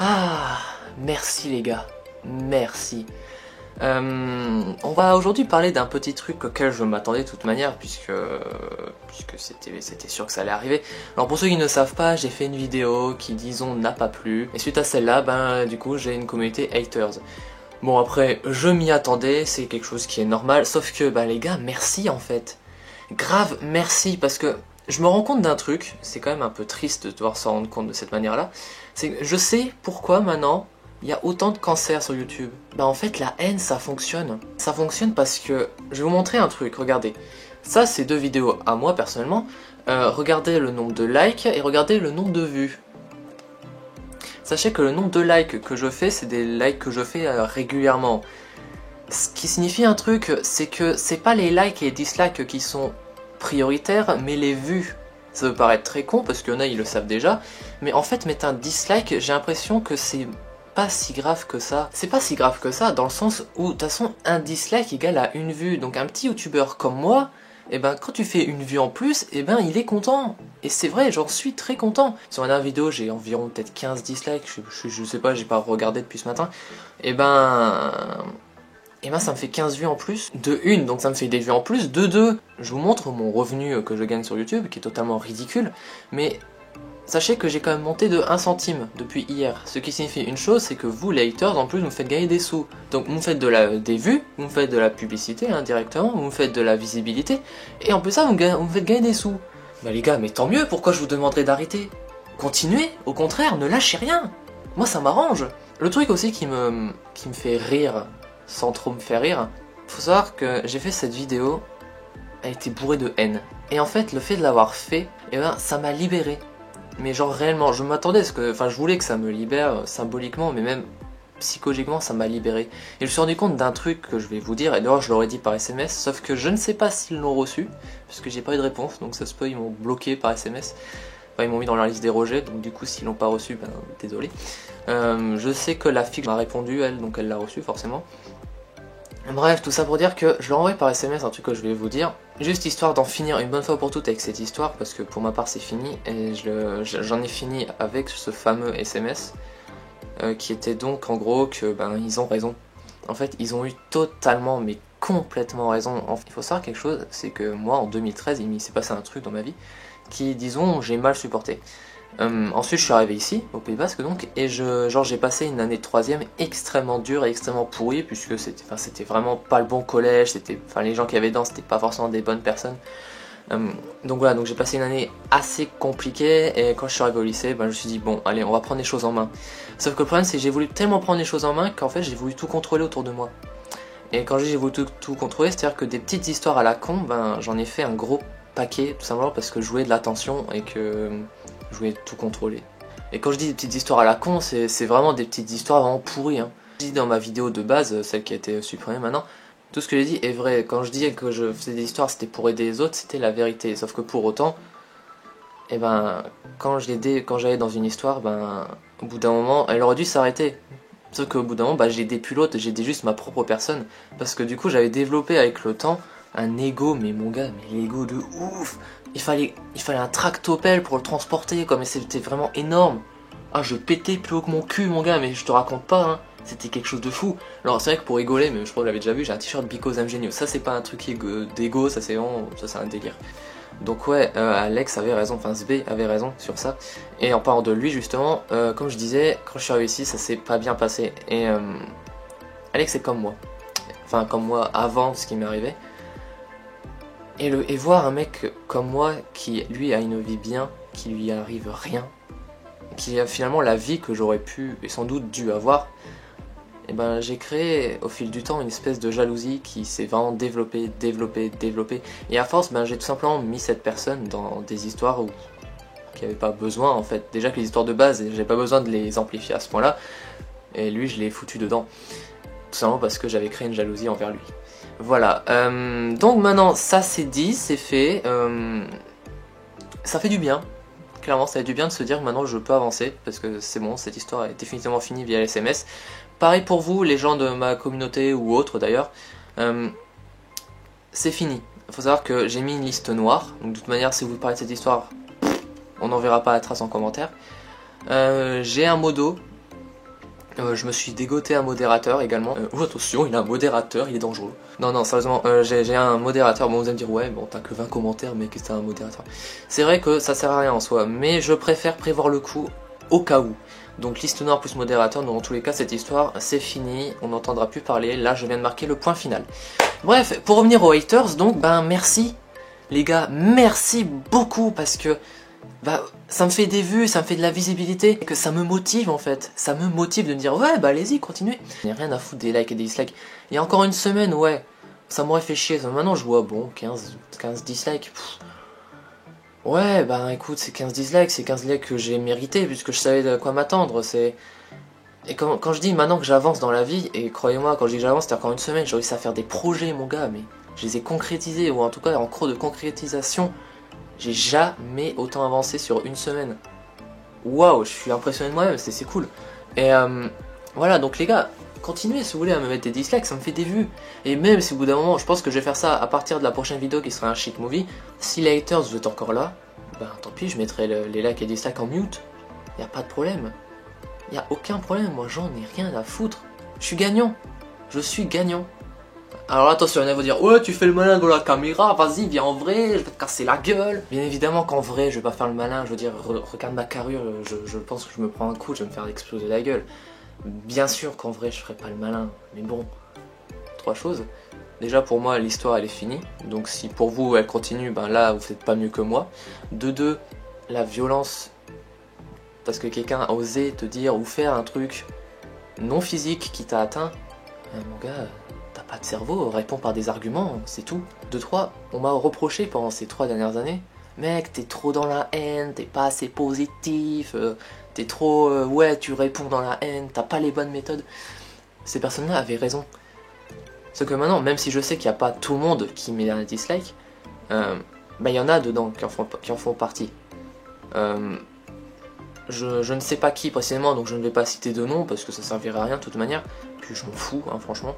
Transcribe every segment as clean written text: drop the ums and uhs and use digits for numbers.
Ah, merci les gars, merci. On va aujourd'hui parler d'un petit truc auquel je m'attendais de toute manière puisque c'était sûr que ça allait arriver. Alors pour ceux qui ne savent pas, j'ai fait une vidéo qui disons n'a pas plu et suite à celle-là, ben du coup j'ai une communauté haters. Bon après, je m'y attendais, c'est quelque chose qui est normal, sauf que ben les gars, merci en fait. Grave merci parce que je me rends compte d'un truc, c'est quand même un peu triste de devoir s'en rendre compte de cette manière-là, c'est que je sais pourquoi maintenant il y a autant de cancers sur YouTube. Bah en fait la haine ça fonctionne. Ça fonctionne parce que, je vais vous montrer un truc, regardez. Ça c'est deux vidéos à moi personnellement, regardez le nombre de likes et regardez le nombre de vues. Sachez que le nombre de likes que je fais, c'est des likes que je fais régulièrement. Ce qui signifie un truc, c'est que c'est pas les likes et les dislikes qui sont prioritaires, mais les vues. Ça peut paraître très con parce qu'il y en a ils le savent déjà, mais en fait mettre un dislike, j'ai l'impression que c'est pas si grave que ça. C'est pas si grave que ça dans le sens où de toute façon un dislike égale à une vue. Donc un petit youtubeur comme moi, et ben quand tu fais une vue en plus, et ben il est content. Et c'est vrai, j'en suis très content. Sur ma dernière vidéo, j'ai environ peut-être 15 dislikes, je sais pas, j'ai pas regardé depuis ce matin. Et ben ça me fait 15 vues en plus, de une, donc ça me fait des vues en plus, de deux, je vous montre mon revenu que je gagne sur YouTube, qui est totalement ridicule, mais sachez que j'ai quand même monté de 1 centime depuis hier, ce qui signifie une chose, c'est que vous les haters en plus vous me faites gagner des sous, donc vous me faites des vues, vous me faites de la publicité indirectement, vous me faites de la visibilité, et en plus ça vous me faites gagner des sous. Bah les gars, mais tant mieux, pourquoi je vous demanderais d'arrêter? Continuez, au contraire, ne lâchez rien, moi ça m'arrange. Le truc aussi qui me fait rire, sans trop me faire rire, faut savoir que j'ai fait cette vidéo, elle était bourrée de haine. Et en fait, le fait de l'avoir fait, eh ben, ça m'a libéré. Mais genre réellement, je m'attendais à ce que... Enfin, je voulais que ça me libère symboliquement, mais même psychologiquement, ça m'a libéré. Et je me suis rendu compte d'un truc que je vais vous dire, et d'ailleurs je l'aurais dit par SMS, sauf que je ne sais pas s'ils l'ont reçu, puisque j'ai pas eu de réponse, donc ça se peut, ils m'ont bloqué par SMS. Enfin, ils m'ont mis dans leur liste des rejets, donc du coup, s'ils l'ont pas reçu, ben désolé. Je sais que la fille m'a répondu, elle, donc elle l'a reçu forcément. Bref, tout ça pour dire que je leur envoie par SMS un truc que je vais vous dire, juste histoire d'en finir une bonne fois pour toutes avec cette histoire, parce que pour ma part c'est fini, et j'en ai fini avec ce fameux SMS, qui était donc en gros que ben ils ont raison. En fait, ils ont eu totalement, mais complètement raison. Il faut savoir quelque chose, c'est que moi en 2013, il s'est passé un truc dans ma vie qui, disons, j'ai mal supporté. Ensuite je suis arrivé ici, au Pays Basque donc, et j'ai passé une année de troisième extrêmement dure et extrêmement pourrie, puisque c'était vraiment pas le bon collège, les gens qui avaient dedans c'était pas forcément des bonnes personnes. Donc voilà, donc j'ai passé une année assez compliquée, et quand je suis arrivé au lycée, ben, je me suis dit bon allez on va prendre les choses en main. Sauf que le problème c'est que j'ai voulu tellement prendre les choses en main qu'en fait j'ai voulu tout contrôler autour de moi. Et quand j'ai voulu tout contrôler, c'est à dire que des petites histoires à la con, ben j'en ai fait un gros paquet, tout simplement parce que je voulais de l'attention et que je voulais tout contrôler. Et quand je dis des petites histoires à la con, c'est vraiment des petites histoires vraiment pourries. Hein. Je dis dans ma vidéo de base, celle qui a été supprimée maintenant, tout ce que j'ai dit est vrai. Quand je disais que je faisais des histoires, c'était pour aider les autres, c'était la vérité. Sauf que pour autant, eh ben, quand j'allais dans une histoire, ben, au bout d'un moment, elle aurait dû s'arrêter. Sauf qu'au bout d'un moment, bah, j'ai aidé plus l'autre, j'ai aidé juste ma propre personne. Parce que du coup, j'avais développé avec le temps un ego, mais mon gars, mais l'ego de ouf. Il fallait un tractopelle pour le transporter, quoi, mais c'était vraiment énorme. Ah, je pétais plus haut que mon cul, mon gars, mais je te raconte pas, hein. C'était quelque chose de fou. Alors, c'est vrai que pour rigoler, mais je crois que vous l'avez déjà vu, j'ai un t-shirt Because I'm Genius. Ça, c'est pas un truc d'ego, ça, c'est vraiment, ça, c'est un délire. Donc, ouais, Alex avait raison, enfin, SB avait raison sur ça. Et en parlant de lui, justement, comme je disais, quand je suis arrivé ici, ça s'est pas bien passé. Et Alex est comme moi. Enfin, comme moi avant ce qui m'est arrivé. Et voir un mec comme moi qui lui a une vie bien, qui lui arrive rien, qui a finalement la vie que j'aurais pu et sans doute dû avoir, et ben j'ai créé au fil du temps une espèce de jalousie qui s'est vraiment développée, et à force ben j'ai tout simplement mis cette personne dans des histoires qui n'avaient pas besoin en fait. Déjà que les histoires de base, j'ai pas besoin de les amplifier à ce point là, et lui je l'ai foutu dedans, tout simplement parce que j'avais créé une jalousie envers lui. Voilà, donc maintenant ça c'est dit, c'est fait, ça fait du bien, clairement ça fait du bien de se dire que maintenant je peux avancer, parce que c'est bon, cette histoire est définitivement finie via SMS. Pareil pour vous, les gens de ma communauté ou autres d'ailleurs, c'est fini. Il faut savoir que j'ai mis une liste noire, donc de toute manière si vous parlez de cette histoire, on n'en verra pas la trace en commentaire. J'ai un modo Je me suis dégoté un modérateur également. Oh attention, il a un modérateur, il est dangereux. Non, non, sérieusement, j'ai un modérateur. Bon, vous allez me dire, ouais, bon, t'as que 20 commentaires, mais qu'est-ce que t'as un modérateur? C'est vrai que ça sert à rien en soi, mais je préfère prévoir le coup au cas où. Donc liste noire plus modérateur, donc dans tous les cas, cette histoire, c'est fini, on n'entendra plus parler. Là, je viens de marquer le point final. Bref, pour revenir aux haters, donc, ben, merci, les gars, merci beaucoup, parce que bah, ça me fait des vues, ça me fait de la visibilité, et que ça me motive en fait. Ça me motive de me dire ouais bah allez-y, continuez. Il n'y a rien à foutre des likes et des dislikes. Il y a encore une semaine, ouais, ça m'aurait fait chier. Maintenant je vois bon 15 dislikes. Pff. Ouais bah écoute, c'est 15 dislikes, c'est 15 likes que j'ai mérité puisque je savais de quoi m'attendre. Et quand je dis maintenant que j'avance dans la vie, et croyez-moi quand je dis que j'avance, c'était encore une semaine, j'ai réussi à faire des projets mon gars, mais je les ai concrétisés, ou en tout cas en cours de concrétisation. J'ai jamais autant avancé sur une semaine. Waouh, je suis impressionné de moi-même, c'est cool. Et voilà, donc les gars, continuez si vous voulez à me mettre des dislikes, ça me fait des vues. Et même si au bout d'un moment, je pense que je vais faire ça à partir de la prochaine vidéo qui sera un shit movie. Si les haters vous êtes encore là, ben tant pis, je mettrai les likes et dislikes en mute. Y a pas de problème. Y a aucun problème, moi j'en ai rien à foutre. Je suis gagnant. Je suis gagnant. Alors attention, il y en a vous dire ouais tu fais le malin dans la caméra, vas-y viens en vrai, je vais te casser la gueule. Bien évidemment qu'en vrai je vais pas faire le malin, je veux dire regarde ma carrure, je pense que je me prends un coup, je vais me faire exploser la gueule. Bien sûr qu'en vrai je ferai pas le malin, mais bon, trois choses. Déjà pour moi l'histoire elle est finie, donc si pour vous elle continue, ben là vous faites pas mieux que moi. De deux, la violence, parce que quelqu'un a osé te dire ou faire un truc non physique qui t'a atteint, mon gars... T'as pas de cerveau, réponds par des arguments, c'est tout. De 3, on m'a reproché pendant ces 3 dernières années, mec, t'es trop dans la haine, t'es pas assez positif, t'es trop, ouais, tu réponds dans la haine, t'as pas les bonnes méthodes. Ces personnes-là avaient raison. Sauf que maintenant, même si je sais qu'il n'y a pas tout le monde qui met un dislike, bah il y en a dedans qui en font partie. Je ne sais pas qui précisément, donc je ne vais pas citer de nom parce que ça servirait à rien de toute manière, puis je m'en fous, hein, franchement.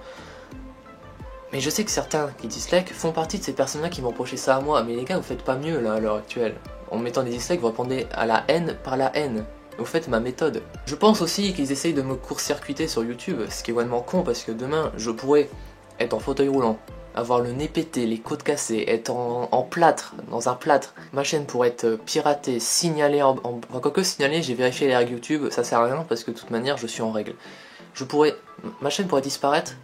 Mais je sais que certains qui dislike font partie de ces personnes-là qui m'ont reproché ça à moi. Mais les gars, vous faites pas mieux là à l'heure actuelle. En mettant des dislikes, vous répondez à la haine par la haine. Vous faites ma méthode. Je pense aussi qu'ils essayent de me court-circuiter sur YouTube, ce qui est vraiment con parce que demain, je pourrais être en fauteuil roulant, avoir le nez pété, les côtes cassées, être en plâtre, dans un plâtre. Ma chaîne pourrait être piratée, signalée enfin, quoique signalée, j'ai vérifié les règles YouTube, ça sert à rien parce que de toute manière, je suis en règle. Ma chaîne pourrait disparaître.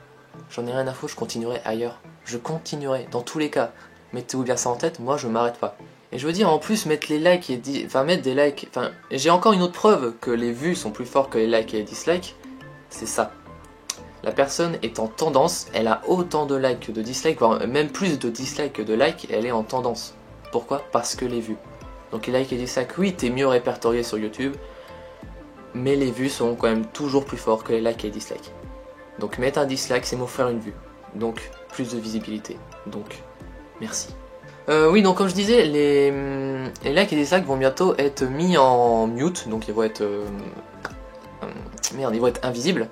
J'en ai rien à foutre, je continuerai ailleurs. Je continuerai, dans tous les cas. Mettez-vous bien ça en tête, moi je m'arrête pas. Et je veux dire, en plus, mettre les likes mettre des likes... Enfin, j'ai encore une autre preuve que les vues sont plus fortes que les likes et les dislikes. C'est ça. La personne est en tendance, elle a autant de likes que de dislikes, voire même plus de dislikes que de likes, elle est en tendance. Pourquoi? Parce que les vues. Donc les likes et les dislikes, oui, t'es mieux répertorié sur YouTube, mais les vues sont quand même toujours plus forts que les likes et les dislikes. Donc mettre un dislike, c'est m'offrir une vue. Donc plus de visibilité. Donc merci. Oui, donc comme je disais, les likes et les dislikes vont bientôt être mis en mute. Donc ils vont être... ils vont être invisibles.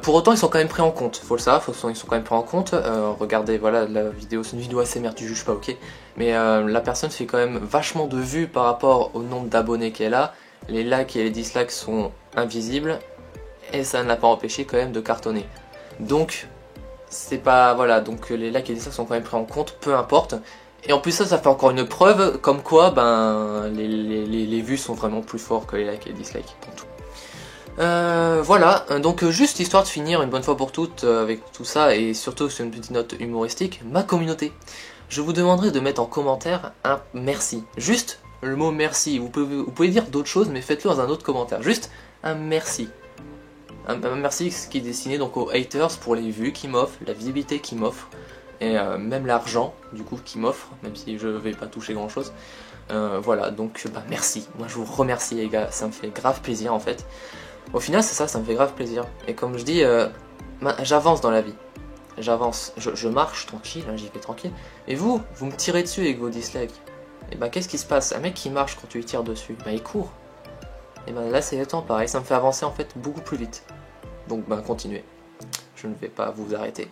Pour autant, ils sont quand même pris en compte. Faut le savoir, ils sont quand même pris en compte. Regardez, voilà, la vidéo, c'est une vidéo ASMR, tu juges pas, ok. Mais la personne fait quand même vachement de vues par rapport au nombre d'abonnés qu'elle a. Les likes et les dislikes sont invisibles. Et ça ne l'a pas empêché quand même de cartonner. Donc, c'est pas... Voilà, donc les likes et les dislikes sont quand même pris en compte, peu importe. Et en plus ça fait encore une preuve, comme quoi, ben, les vues sont vraiment plus forts que les likes et les dislikes. Voilà, donc juste histoire de finir une bonne fois pour toutes avec tout ça, et surtout sur une petite note humoristique, ma communauté. Je vous demanderai de mettre en commentaire un merci. Juste le mot merci. Vous pouvez dire d'autres choses, mais faites-le dans un autre commentaire. Juste un merci. Un merci qui est destiné donc aux haters pour les vues qu'ils m'offrent, la visibilité qu'ils m'offrent, et même l'argent du coup qu'ils m'offrent, même si je vais pas toucher grand chose. Voilà, donc bah merci, moi je vous remercie les gars, ça me fait grave plaisir en fait. Au final c'est ça, ça me fait grave plaisir. Et comme je dis, j'avance dans la vie. J'avance, je marche tranquille, hein, j'y vais tranquille. Et vous me tirez dessus avec vos dislikes. Et bah qu'est-ce qui se passe? Un mec qui marche quand tu lui tires dessus, bah il court. Et ben là c'est le temps pareil, ça me fait avancer en fait beaucoup plus vite. Donc ben continuez, je ne vais pas vous arrêter.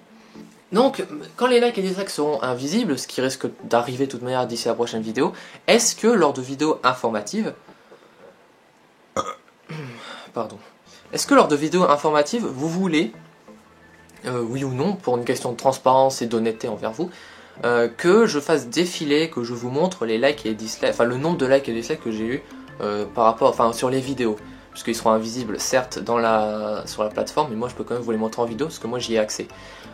Donc quand les likes et les dislikes seront invisibles, ce qui risque d'arriver de toute manière d'ici la prochaine vidéo, est-ce que lors de vidéos informatives, pardon, Est-ce que lors de vidéos informatives, vous voulez, oui ou non, pour une question de transparence et d'honnêteté envers vous, que je fasse défiler, que je vous montre les likes et les dislikes, enfin le nombre de likes et dislikes que j'ai eu par rapport, enfin sur les vidéos, puisqu'ils seront invisibles certes sur la plateforme, mais moi je peux quand même vous les montrer en vidéo parce que moi j'y ai accès.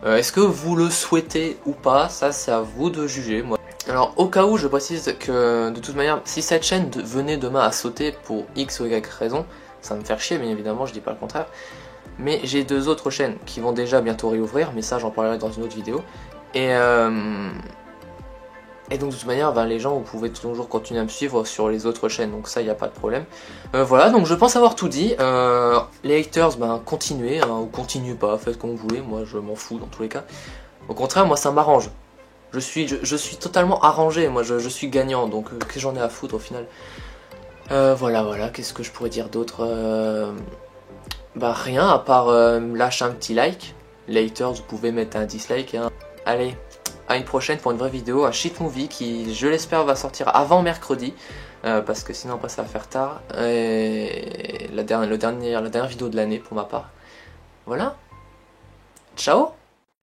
Est-ce que vous le souhaitez ou pas? Ça c'est à vous de juger. Moi. Alors au cas où, je précise que de toute manière, si cette chaîne venait demain à sauter pour X ou Y raison, ça va me faire chier bien évidemment, je dis pas le contraire. Mais j'ai deux autres chaînes qui vont déjà bientôt réouvrir, mais ça j'en parlerai dans une autre vidéo. Et donc de toute manière, ben, les gens, vous pouvez toujours continuer à me suivre sur les autres chaînes, donc ça, il n'y a pas de problème. Voilà, donc je pense avoir tout dit. Les haters, ben, continuez, hein, ou continuez pas, faites comme vous voulez, moi je m'en fous dans tous les cas. Au contraire, moi ça m'arrange. Je suis totalement arrangé, moi je suis gagnant, donc qu'est-ce que j'en ai à foutre au final. Voilà, qu'est-ce que je pourrais dire d'autre Bah rien, à part lâcher un petit like. Les haters, vous pouvez mettre un dislike, hein. Allez, à une prochaine pour une vraie vidéo, un shit movie qui, je l'espère, va sortir avant mercredi, parce que sinon après ça va faire tard, et la dernière vidéo de l'année pour ma part. Voilà, ciao.